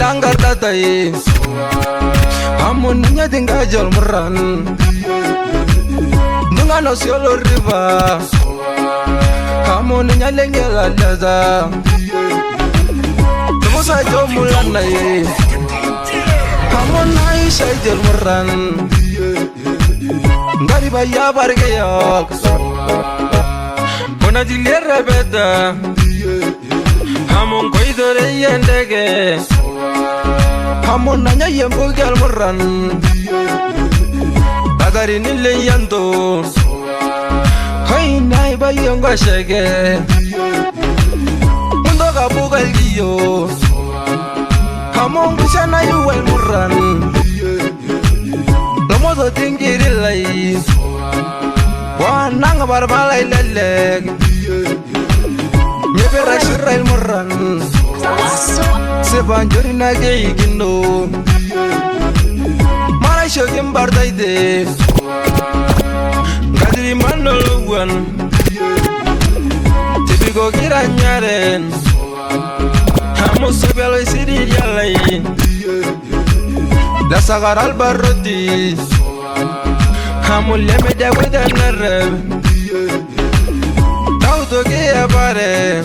Langar datai amun nya tinggal jol meran dengan osiolo riba amun nya lengel alaza musa jomulan nai amun nai sai jol meran ngari baya barge yok mona dilera beda amun koidore yendege Hamon nanya yembo gal moran Bagari nile yanto Hai nai bayi onga shege Mundo gabu gal giyo Hamon bisa na yuwal moran Lomoto tingiri lai Wanang barbalai leleg Nyebera shirai moran Sebanjori nage igindo Mara shogim bardaide Gadiri mandoluwan Tibigo gira nyaren Hamu sobelo isiri yalai Dasagar albaroti Hamu leme jawida nareb Tauto gia bare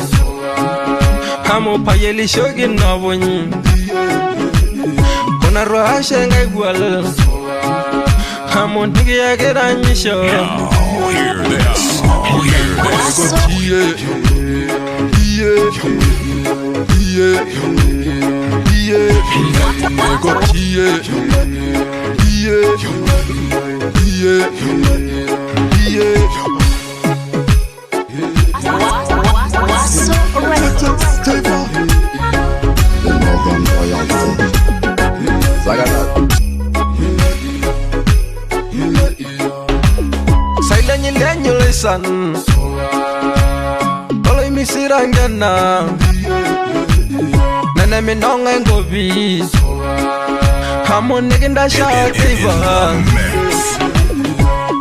Hamu payeli shogin na wonyi Kona roha shenga gwal Hamu nigi ya geranyi sho Hear this. Silent lenyo lesan Oloy misirangana Nana minonga ngobi Hamon neginda shaktiba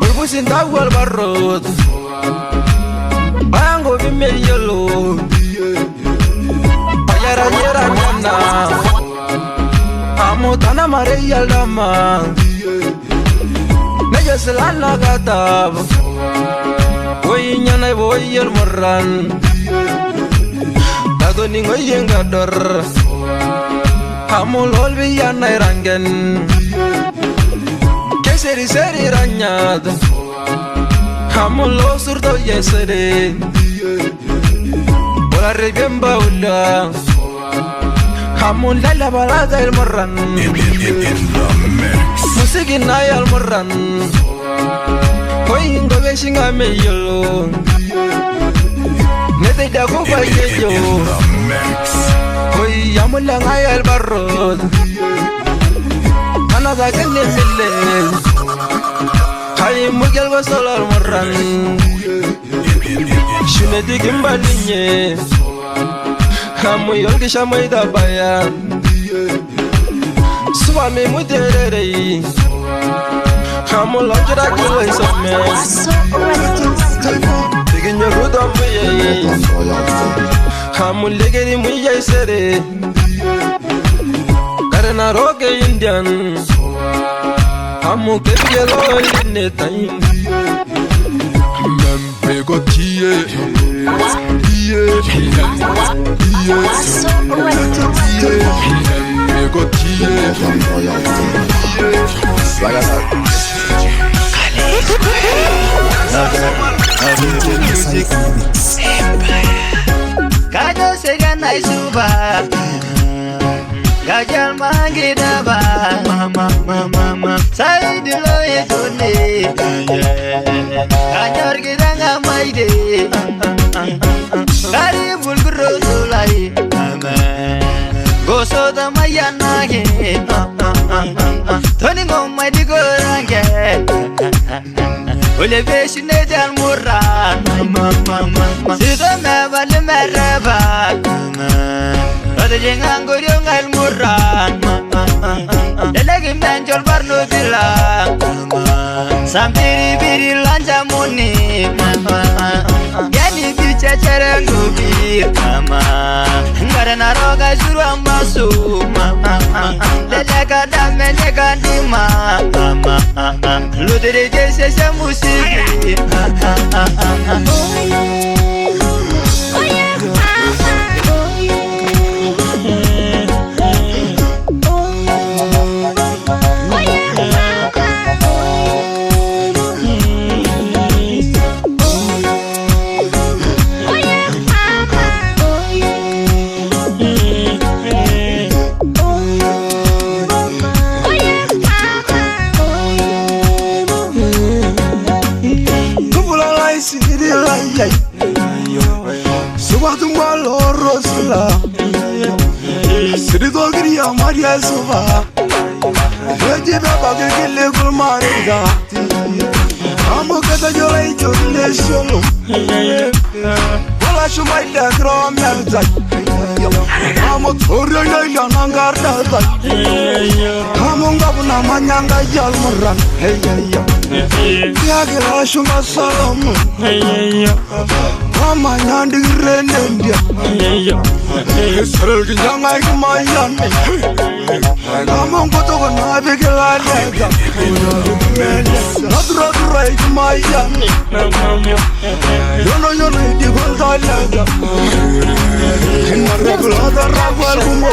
Ulbusin tawal barot Bango bimeyolo Ayara yera nyana Amo tana mare yaldama Neja selana katab Woy nyana woy yel moran Tado ningo yengador Amo lolbi yana irangen Keseri seri ranyad Amo lo surdo yesere Ola rebemba ula Amo lala balada el moran Musiki na el moran Hoy ingo beshinga meyolo Nete da kufa yeyo Hoy amula ngaya el barrod Anada kene mille Hay mugel basol al moran Shuneti kimbalinye Hamu yolki shamay da bayan Suwami mutererei Hamu lonjura kilo isome Tiginyo rudo muye Hamu legeri muye sere Karena roge indian Hamu kebiyelo inetain Membego kie Kajo sega na isuba Gajal mangi daba Mama Saidi lo yetune Kanyor kita ngamaide Kari bulguro sulai Goso damayanage Toni ngomai di gorange Ole beshine jan murran Sida mebali mereba Rada jengang goriong al murran Delegi menjol barno bilang Sampiri biri lanja muni Yani bicha cere ngubir Ngare naroga juru amasu Delega dame nega dima Ludere jese se musiki Subatu malo rosla Sidi dogri ya Maria Suba Weji baba kele kulmarida Amo kata jolai jole sholo Wala shumai da krom melta Amo thorya na nangarda Amo ngabuna manyanga jalmuran Hey ya kela shuma salamu Mama nyandi renendia Serel kinjanga ikumayani Mama ngoto kona abekela lega Nadura ikumayani Yono idikolta lega Kinarregulada ragwal kumo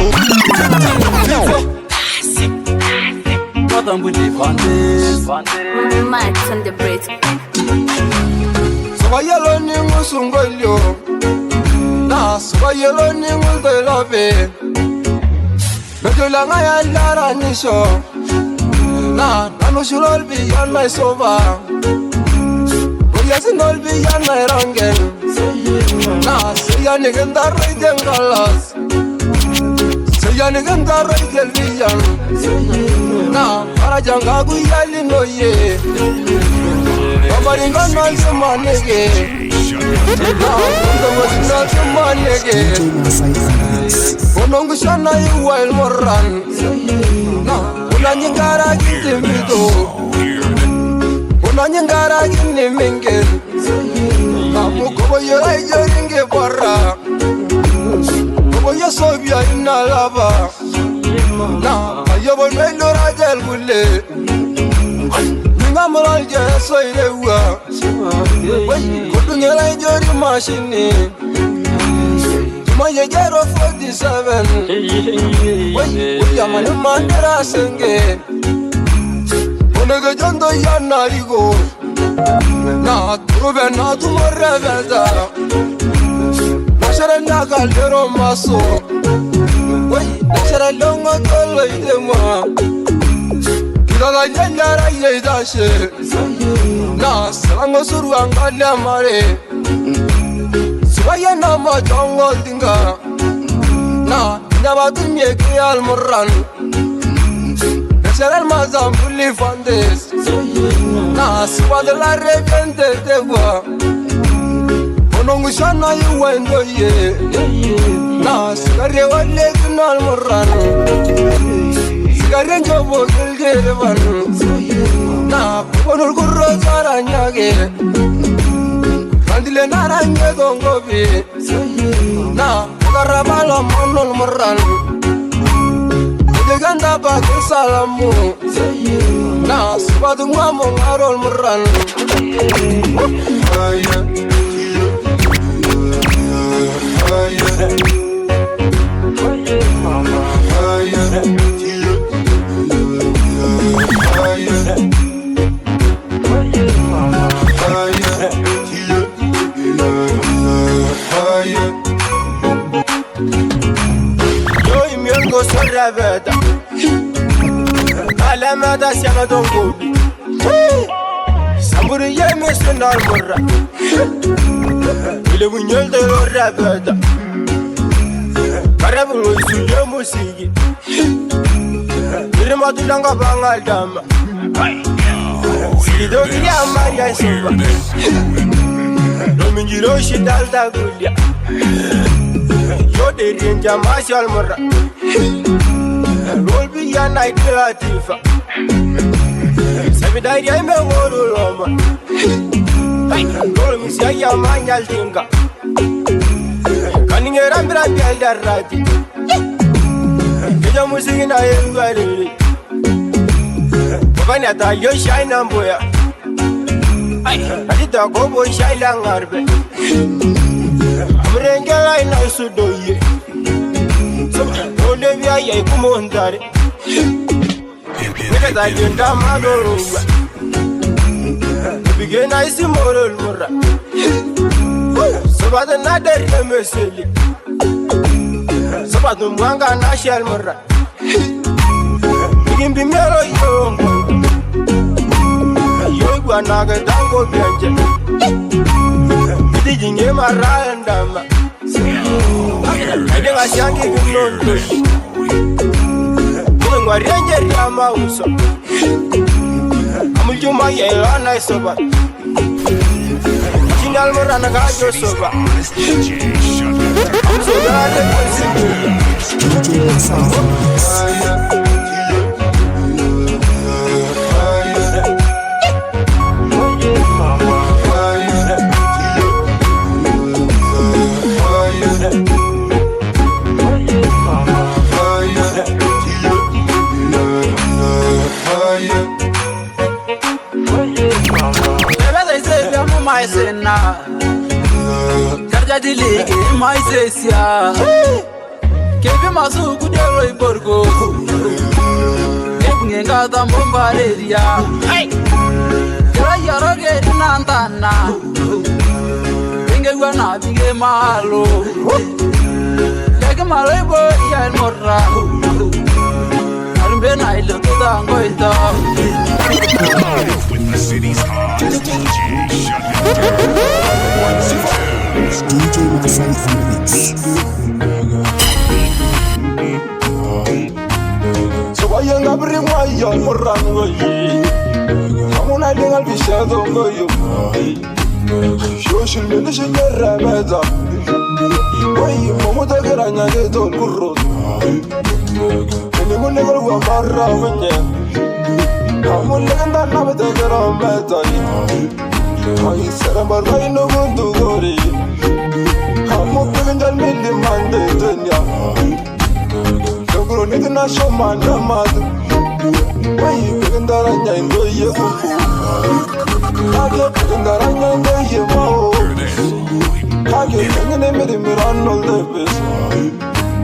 Max on the bridge. Swayelo ni musungolyo Na swayelo ni ngulbelobe Bedola ngaya lara nisho Na nanushulol biyana isoba Oyasinol biyana irangen Na seyani gendara idengalas Seyani gendara idelbiyan Na arajanga guyali noye Babaringa nanse manege Na kundogo sinase manege Bonongu shana iwa ilmoran Na unanyingara kitimido Unanyingara kini mingen Na mukobo yora ijoringe barra Mukobo yosobia inalaba Na ayobon melora jel gule Ngamoral je soirewa Kodungela jori machine Tumaye jero 47 Uyamani mandera senge Onege jondo yana igo Na turube na tumorrebeza Nashare naga lero maso Nashare longo tolo idema Dala nyanyara ye dashe Na salango suru angale mare Suwaye na majongo dinga Na nyaba tumye ke almoran Nesere almazam puli fandes Na suwa de la repente tegwa Onongu shana yuwendo ye Na sigare wale kuna almoran Garenjo bogel gerban Na ponul kurro saranyage Kandile naranye gongobi Na karabala monol moran Deganda bagel salamu Na subadu ngamo ngarol moran Sorraveta Alamada siama dongo Samburu yeme sunar murra Ile bunyol de sorraveta Karabu sulle musiki Irma tulanga bangal dama Sido ya Maria Soba Domingiro shidalda gulia Yo de rinja mashal murra Rolbi ya night latifa Sabi dai ya me woro loma Hey, dole mi sia ya manyal tinga Kaninge rambira bial darati Keja musiki na yengwalili Bani ata yo shine amboya Adita gobo shine ngarbe Amrengela ina sudoye Ole vya ya kumondare Nega da yenda magoro Bigena isi morol mura Sabada nader meseli Sabada mwanga na shal mura Bigimbi mero yongo Yoigwa naga dango bianje Bidi jinge marandama Adenga shangi kunondo Mungwa renje ya mauso Amuljuma yelana isoba Chingal morana gajo soba Amsoga ade Sena Jarja dilege maisesia Kebi masu kudero iborgo Kebi ngata mbombareria Kera yaroge nantana Binge wana binge malo Lege malo ibo iya morra Arumbe na ilo tuda ngoita With the city's hottest DJ, shut DJ Masai on the mix. So why you not bring my young Morango? I'm on a little bit shadow for you. Social media, Ramada. Why you, Momoda Garana, get all good. And you will never go around here. I'm on the number that you're on better. I said, I'm a right no one to go to you. I'm not giving that million man, the girl need to show my mother. Why you picking that I know you? I get picking that I know you. I get picking them in the mirror, no levels.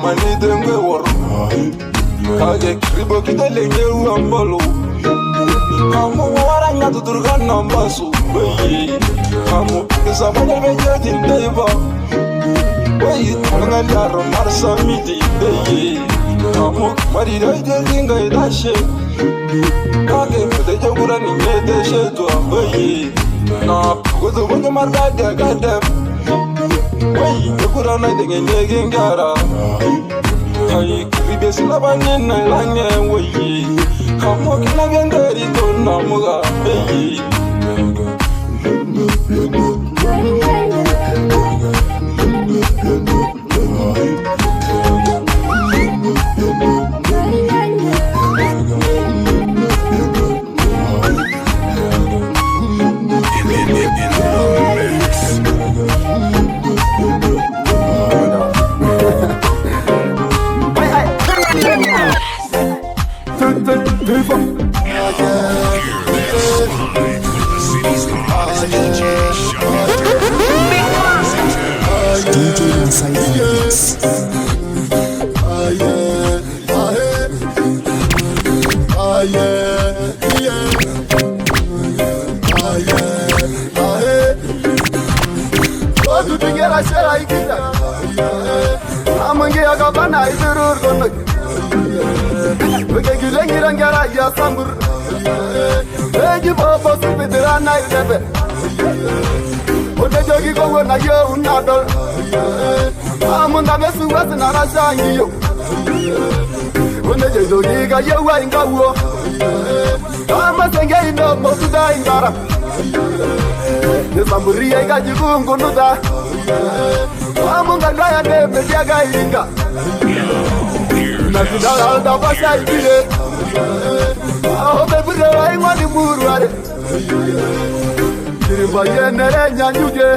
Mani dengue war Kage kribo kita lenge uambalo Kamu waranya tuturkan nambasu Kamu bisa banyak menjadi deva Wei tangan yaro marsa miti Kamu mari dai tinggal idashe Kage pede jagura ni mede shetua Na kudu banyak marga gada Wai, kura na denge nege ngara. Hai, kribe silaba nena lanye wai. Kamo kina genderi tona muga. DJ Masai on the mix. Oke gilengiran gara ya sambur Eji bobo sipitira na idebe Ode jogi kogo na yo unadol Amunda besu wesi na rashangi yo Ode jogi ga yo wa inga uo Ama senge ino mosuda ingara Nesamburi ya iga jikungu nuda Amunga gaya ne mediaga inga Nakidala alda basa ikile Ahobe bure wa ingwa ni muru wale Kirimba yenere nyanyuge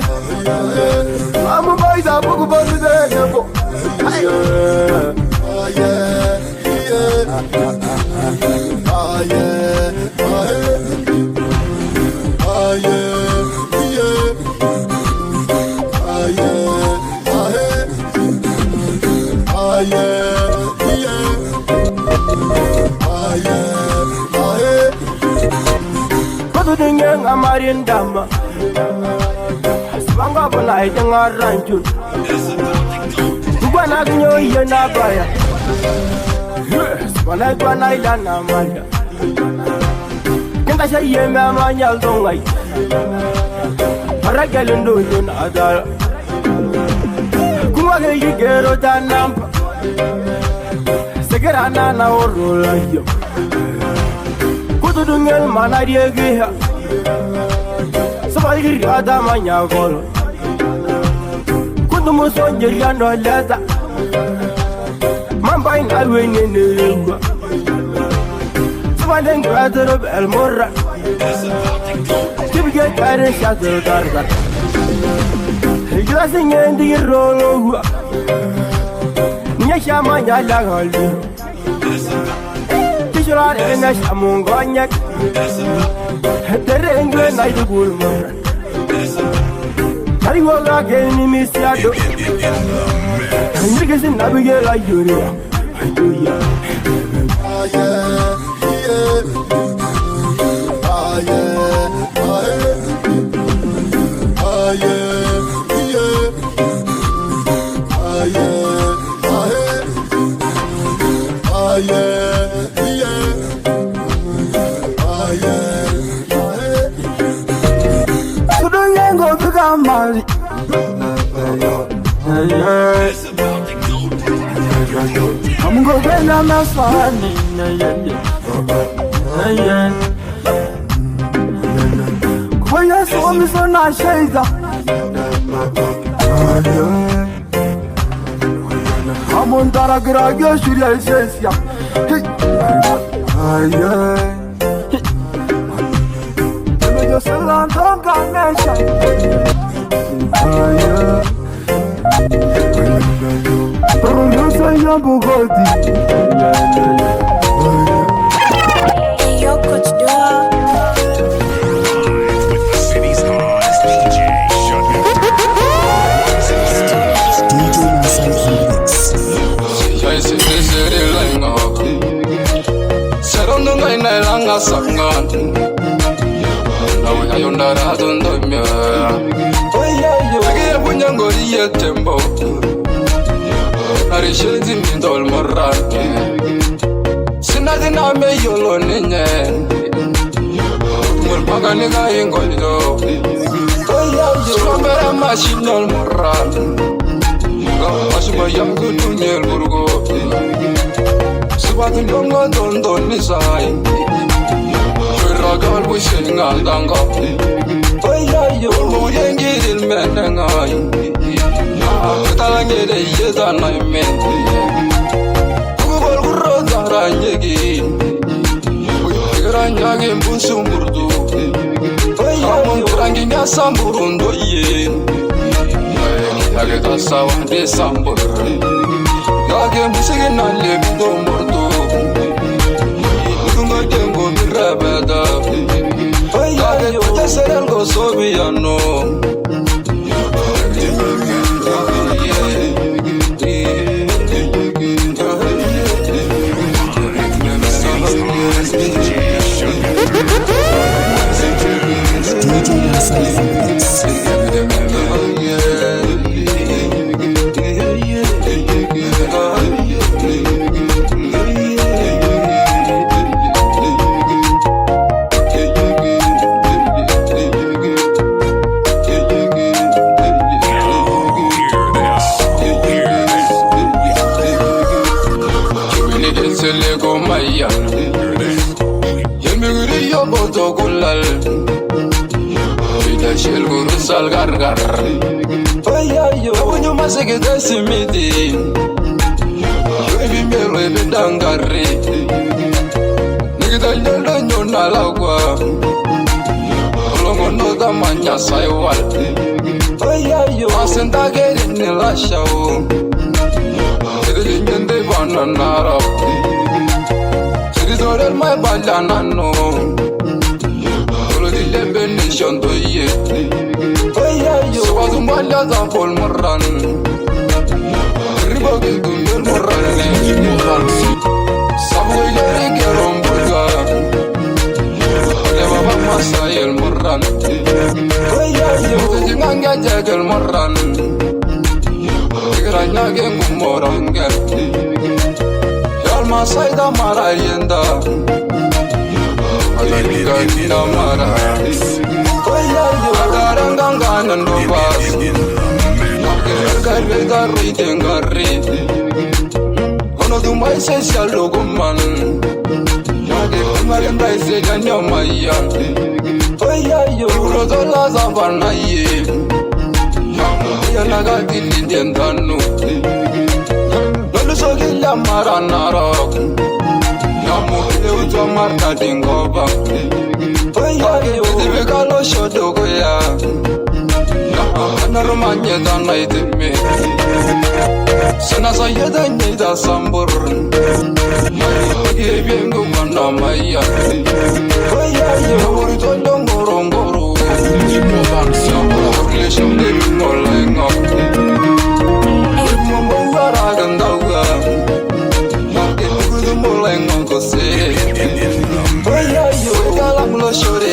Amu isa buku bosu de nyembo Yang amarin dama Sebangga pula dengar rancut Bukan aku nyoy na baya Sebanai banai dan amanda Kita saya memang dongai Para galendo yun adal Kuma gigi gero dan nampak Segera nana orula yo Kutudungel mana dia geha Sabagiri adama nyagolo Kutumu sonjeri ando leta Mamba ina wenye nilingwa Sabadeng kratero bel morra Kibige kare shatero targar Hijra singendi rolo hua Nya shama nyala haldi Tishrar ena shamungonyak Tere engwe na idugul mara Kari woga geni misiado Nigga sin nabige la yuri Ayuya Mali I'm gonna get on my phone. When I saw me so nice, I'm on Daragra, Julia says, you're so long, don't come and Yo, Coach Dog. Live with the city's hottest DJ, DJ Masai Remix. Jai Siri Siri Langa Serondong Gaina Langa Sangan Now I am not on the mirror Again, when you're going to get tempo Arishinzi mindol morake Sinadina me yolo ninye Murpaga niga ingolyo Swambera machinol moran Asuma yangu tunyel burgo Subatu longa dondo nisai Shiragal wishing aldanga Ulmu yengiril menengai Talangere yeza na imenti Kukubol kuro zahra nyegi Uyukira nyagi mbunsu murdu Amon kurangi nyasa mburundo ye Yage kasa wande sambur Yage musiki nale bido murdu Utunga jengo mirabeda Yage kute serelgo sobiyano DJ Masai Remix. Sele Gomaya, Yemiguri Yoboto Gulal, Ida Shell Guru Salgargar. Oh, yeah, you must get the Simiti. Baby, baby, Dangari. Nigga, you know, Nalagua. Longo da Manya Saiwal. Oh, yeah, you mustn't get in the last show. They want to know. She's not in my banana, no. The Lebanese to ye. Oh, yeah, you was one other for Moran. Everybody do Moran. Somewhere you get on Burga. Never Masail Moran. Oh, yeah, you didn't get Jagal Moran. Ranyage Moranga Yalma Saida Marayenda Ayuga Mara Oya Agaranganga Nandovas Karvega Ritengari Ono Dumai says Yaloguman Nage Marenda is a Ganyamaya Oya Rodola Zavanaye Naga Dillian Danu Lolusogilla Maranarok Namu Leuta Marta Dingova Oyage Vigalo Shodogoya Narumanya Danaitime Sanasa Yeda Nida Sambur Givingu Manamaya Oyage Urtolongorongoro Relation living all like up. Mumbaraganda, not get to the Molang Uncle say. Oh, yeah, you got a little short of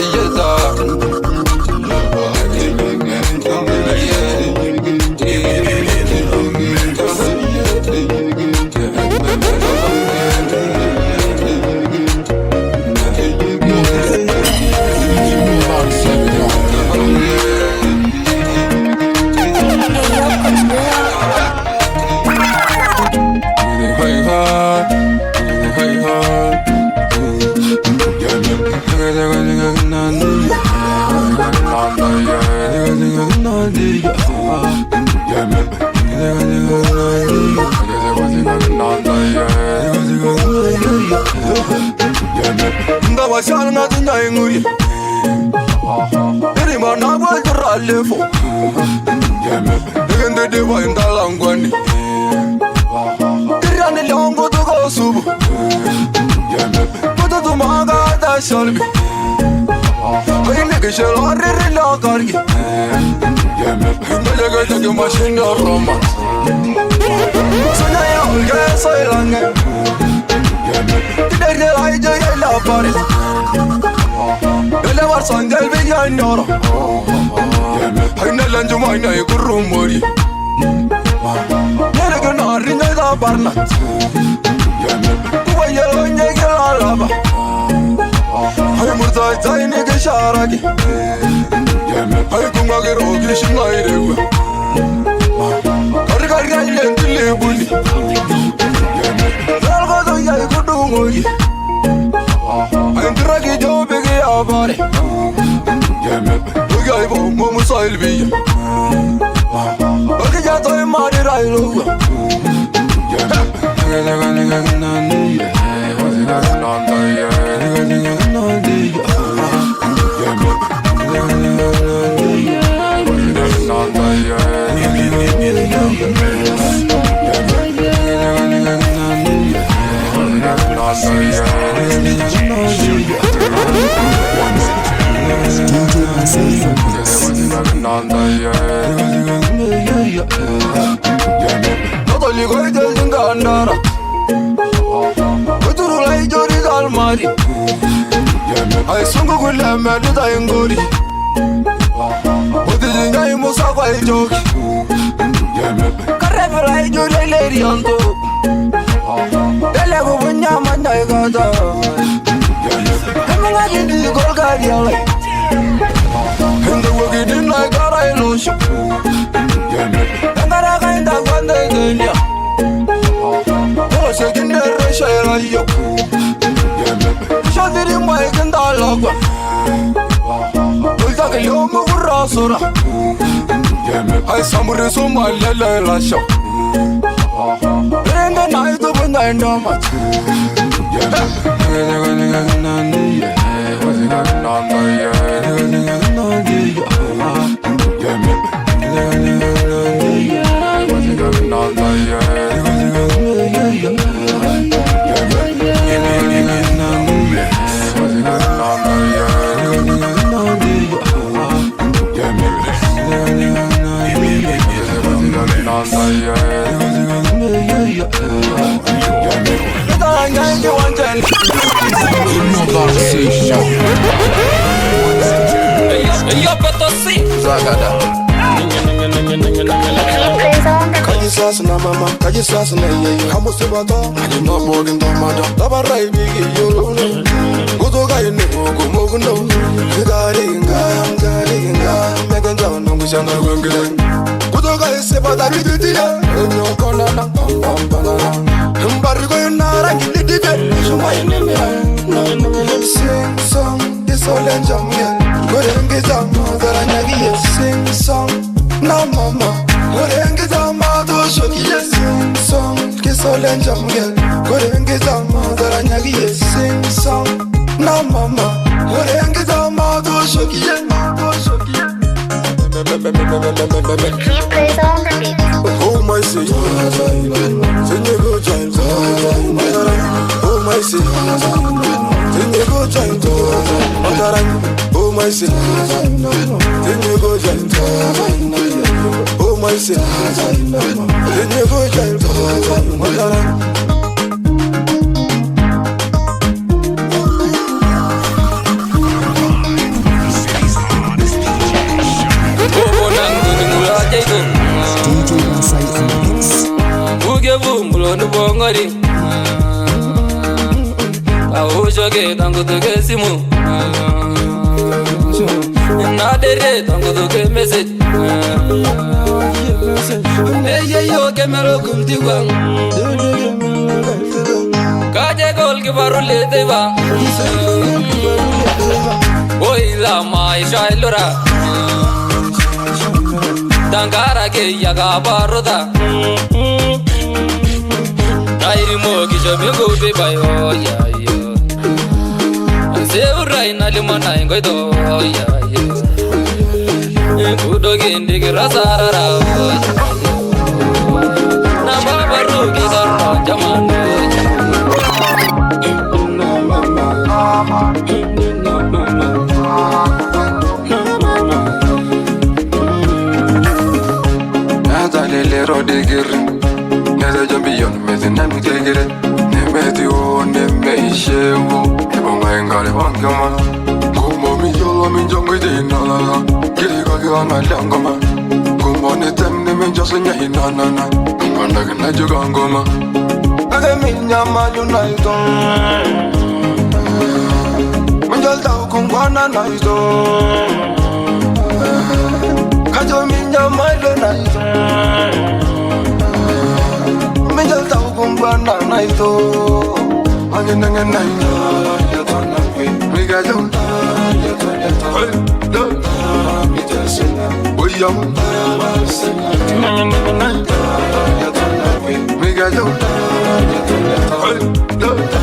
machine or romance. So now you'll get so long. Today I do your love for it. You'll never send the video in your room. I know land you might know you could room for you. You're gonna ring the barnat. Why you're on your lava? I'm with the tiny Sharaki. I come back at all this night. I'm dragging your big body. We got Momo Sylvia. Okay, I told him I love. I sung a good lamb at the dying goody. What did you name was a white joke? Careful, I do the lady on top. The level when you're my got I'm not in the gold guardian. And the work it didn't like I lose. And I kind of one day. Oh, second, I yo. Shadiri mai kendalagwa. Ulta ke yo mo rasura. Ay samure so malala la show. Renga night to benda enda mat. Yo, beto si Kaji sasa na mama, kaji sasa na yeye. Kamu sebata, kaji no morgan do mada. Tabarai bigi yo. Goto gai ne mogu mogu no. Gari nga, megan down no gushana gwengele. Goto gai sebata bigi ya. Enyo kona na pam pam. Mbari go na rangi lidide. Shumai ne me. Sing song, this all and jam yeah. Gorenge jam, daranyagi yeah. Sing song, na mama. Gorenge zama to shoki ye sing song kisole njamge Gorenge zama daranyagi ye sing song na mama Gorenge zama to shoki ye He plays on the beat. Oh my say Sing go child Oh my say Sing go child Oh my say Sing go child Oh my sin, then you go child. DJ Masai in the mix. Buge bumbulo no bongori. Aojoge tango toge simu. Na dere tango toge message. Eye yo ke mero kumti wang. Kaje gol ke barule deva. Oi la mai shailora. Dangara ke yaga baroda. Dairi mo ki jabe go be bayo ya yo. Zeurai na limana ngoi do ya yo. Kudo gindi ke rasara na baba rugi darno jamano. Lele rodigir, neza jambiyon mezi nami tegire, nemeti o neme ishewo, ebonga engale wangama, kumo mi yolo mi jongo dinala, kiriga gana langoma, kumo ne temne mi joso nyahi nanana, nganda gana jugangoma, ade mi nyama yunaito, manjal tau kumbana naito. Kajo minya mailo naito Mijal tau kumbana naito Angenangan naito Yatona kwe Migajo Yatona Mitasena Oyam Angenangan naito Yatona kwe Migajo Yatona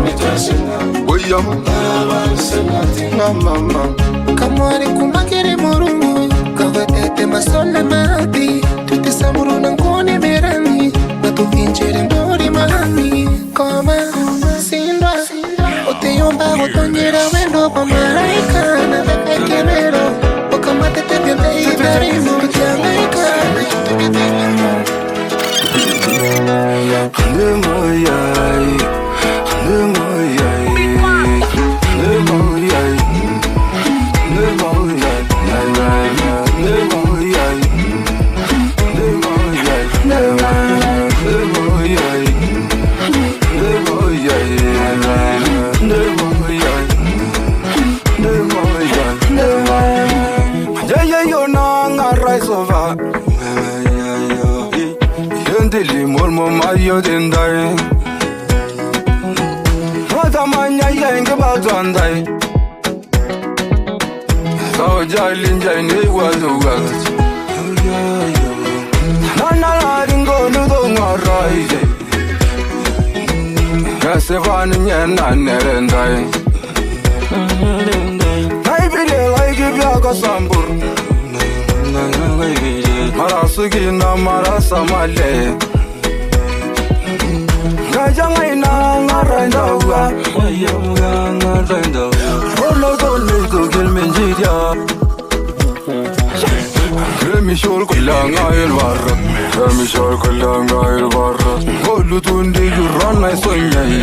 Mitasena Oyam Na mama Kamari kumakere morungu Kawetete masola mati Tute samuru nangone merani Batu vincere mbori mami Koma sindwa Oteyomba otonyera wendo pa maraika Na vepe kemero Okamate te piante iberimo Kiangaika Nemoyai Nemoyai Nemoyai tamanya yenge batwandai so jalinja ni wazuga nana laringo nudo ngaraije kasevan nyana nerendai nai bile like byaga sambur marasugi na marasamale Kajangaina ngarandawa Wayanga ngarandawa Olo dole gugil menjiria Remishol kulanga ilwarra Remishol kulanga ilwarra Olu tundi yurana sonyai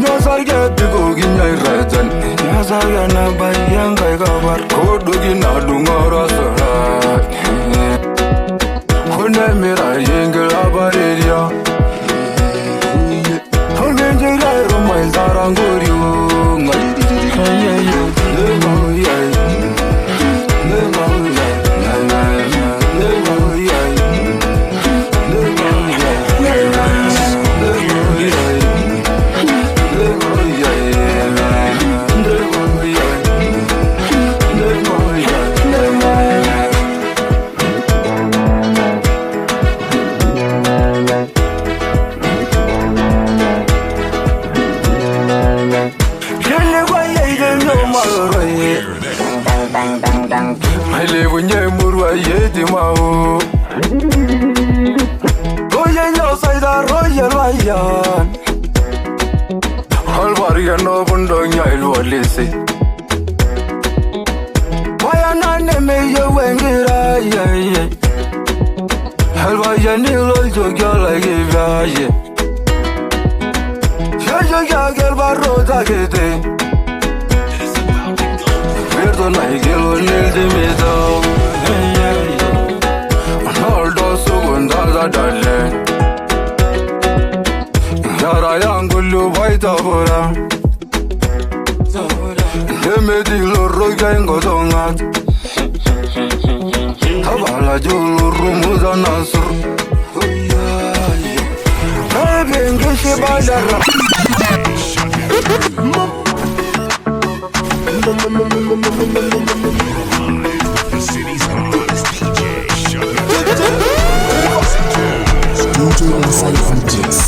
Nyasar gati guginyai rejan Nyasar yana bayanga ikabar Kodugi nadungara sarat Kone mira yengela bareria Kone jira romai zarangoriu Ayayo Nemahuyai Nemahuyai Nemahuyai Mao Oye yo soy da royal lion Alvaria no bundonya ilwalisi Waya nane me yo wengira ye Alvaria ni lo jogya like vaye Yo gel barro da gete Perdona gelo nel de medo Dale Yara yangulu baita bora Demedi loro gengo dongat Tabala julu rumuza nasur Nabengi shibadara The city's hottest DJ, Sugar. DJ Masai Francis.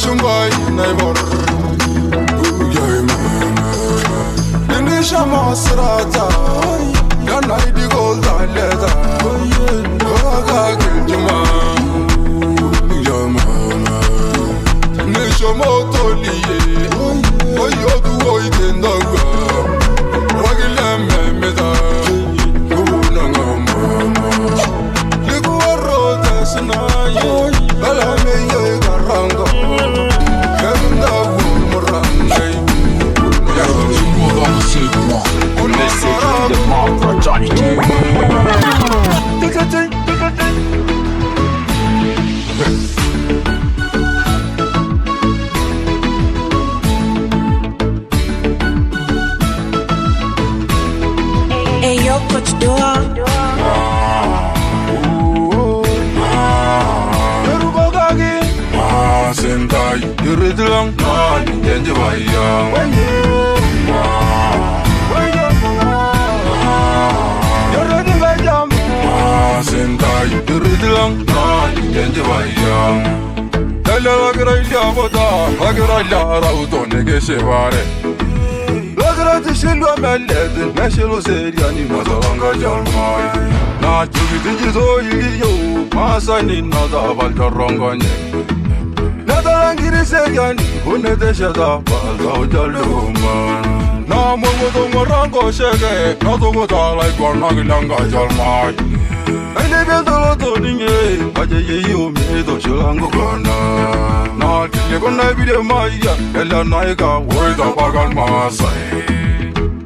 shumbai naibor Uyay mama Inisha masrata Yana idi golda leda Oga gindima Uyay mama Nisha motoliye Oyodu oidendaga Ragile memeda Unanga mama Ligu arroda sinaye Bala meye garanga Kenda umurangai Hey yo, Coach Doa. Sentai, yuridlang na ninja bayang. Sentai, yuridlang na ninja bayang. Dala lagray liabada, lagray larauto nege sevare. Lagray tishilwa meledin, meshelo seriani mazalanga jalmai. Na chugi tijizo iliyo, masani nada baljaronganye. Nadarangiri seriani, unedeshada balda ujaluma. Na mungu tungorango shege, na tungo talai kwa nagilanga jalmai. Ene bedolo toninge, aje yeyo medo shilango gana. Na kile kona bide maya, ela naiga weda bagal masai.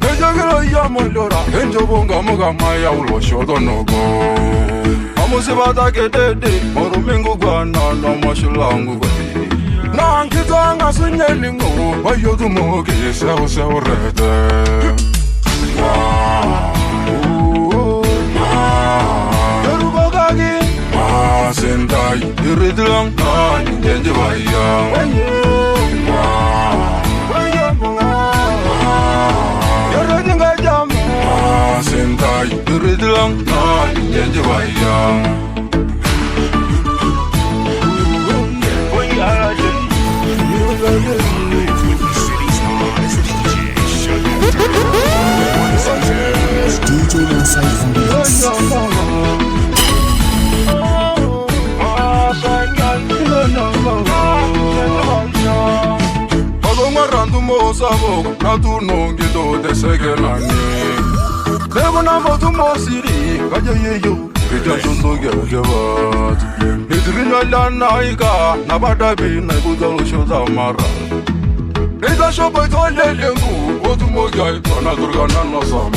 Ejagero ya mondora, enjo bonga moga maya ulo shodo nogo. Amuse bata kedede, morumengu gana na mashilango gani. Na nkitanga sunyelingo, ayodu moge seho seho rete. Sentai, yuridlang na ninja bayang. Sentai, yuridlang na ninja bayang. DJ Nasai from the Marandu mosabo, natu nongi do de segelani. Never number to Mosiri, Kajayo, Kajayo Gavat. Hidrina Lanaika, Nabadabi, Nabudal Shodamara. Neda Shobai Tolengu, Otumogai, Tonaturgana Nosam.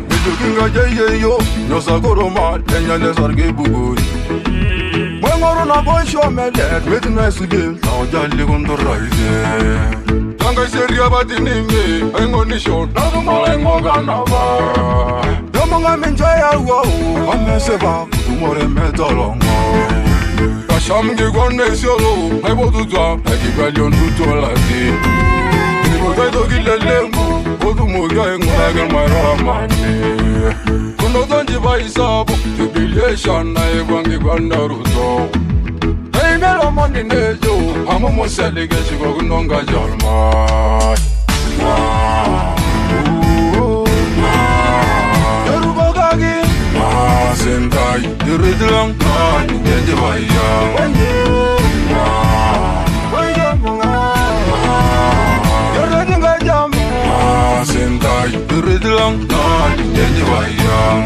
Nidukinga Jayo, Nosagoroma, Tenyalesarge Bugui. Morona boy show me let with nice game. Now jolly on the rise. Tanga seria batininge, I'm on the show. Now the more I'm gonna the more I'm enjoying. I'm a seva, tomorrow metal. Kasham ge gone solo, I want to drop, I keep on to Tolati. I don't get a lembu, go to Moga and Magan my Ramani. Don't you buy sub, jubilation, I want to go Naruto. I never money nejo, I'm almost selling a sugar nonga jalma. Yorubagagi, Sentai, yuridlang na ninja bayang. Sentai, yuridlang na ninja bayang.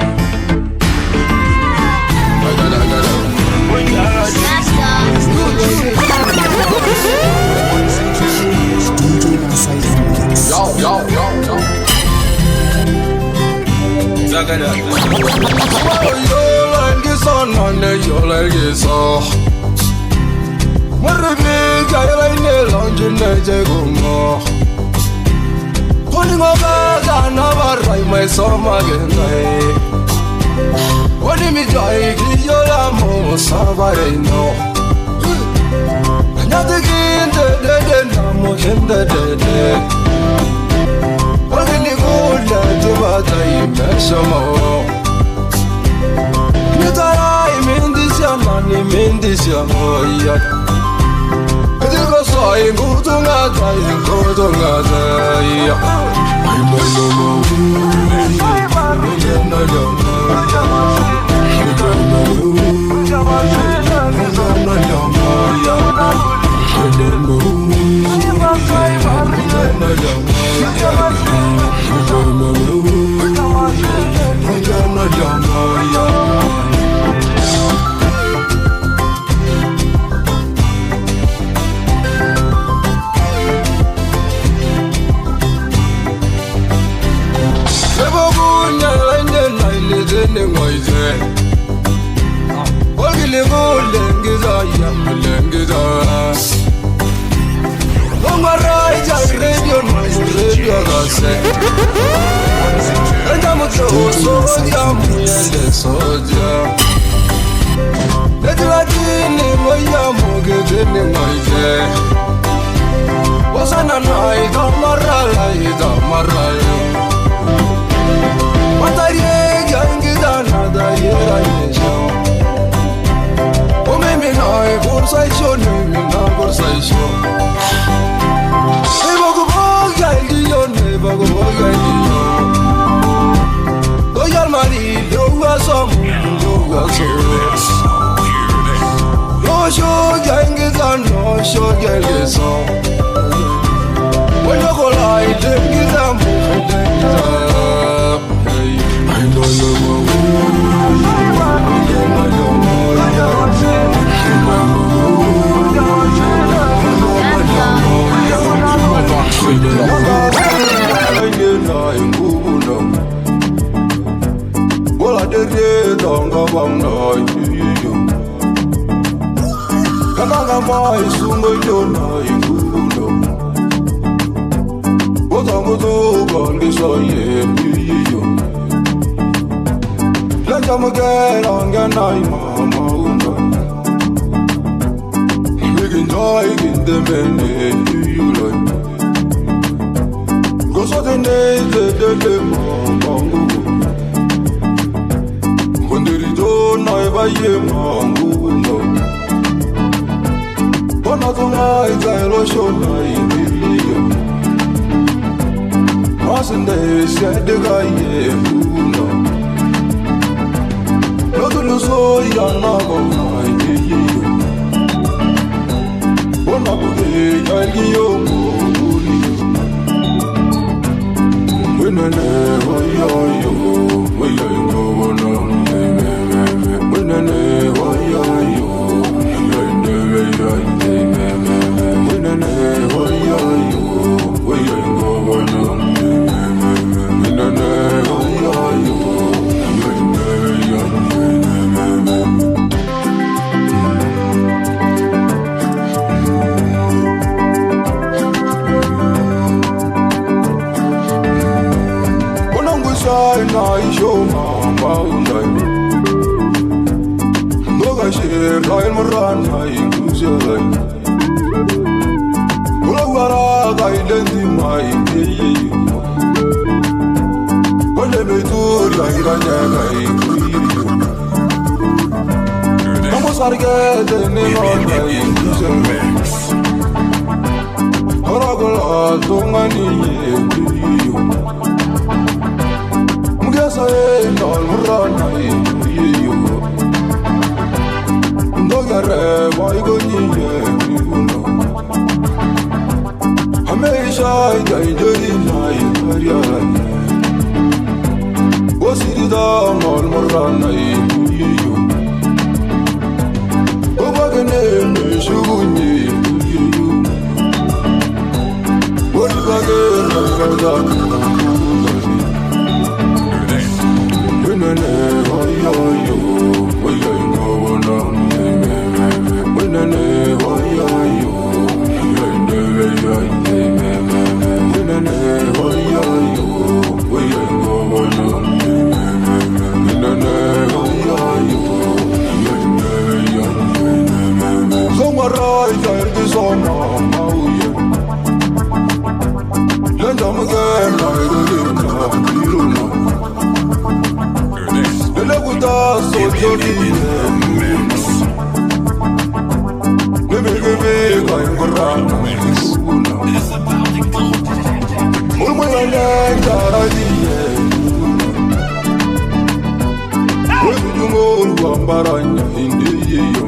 bambaranya indiyeyo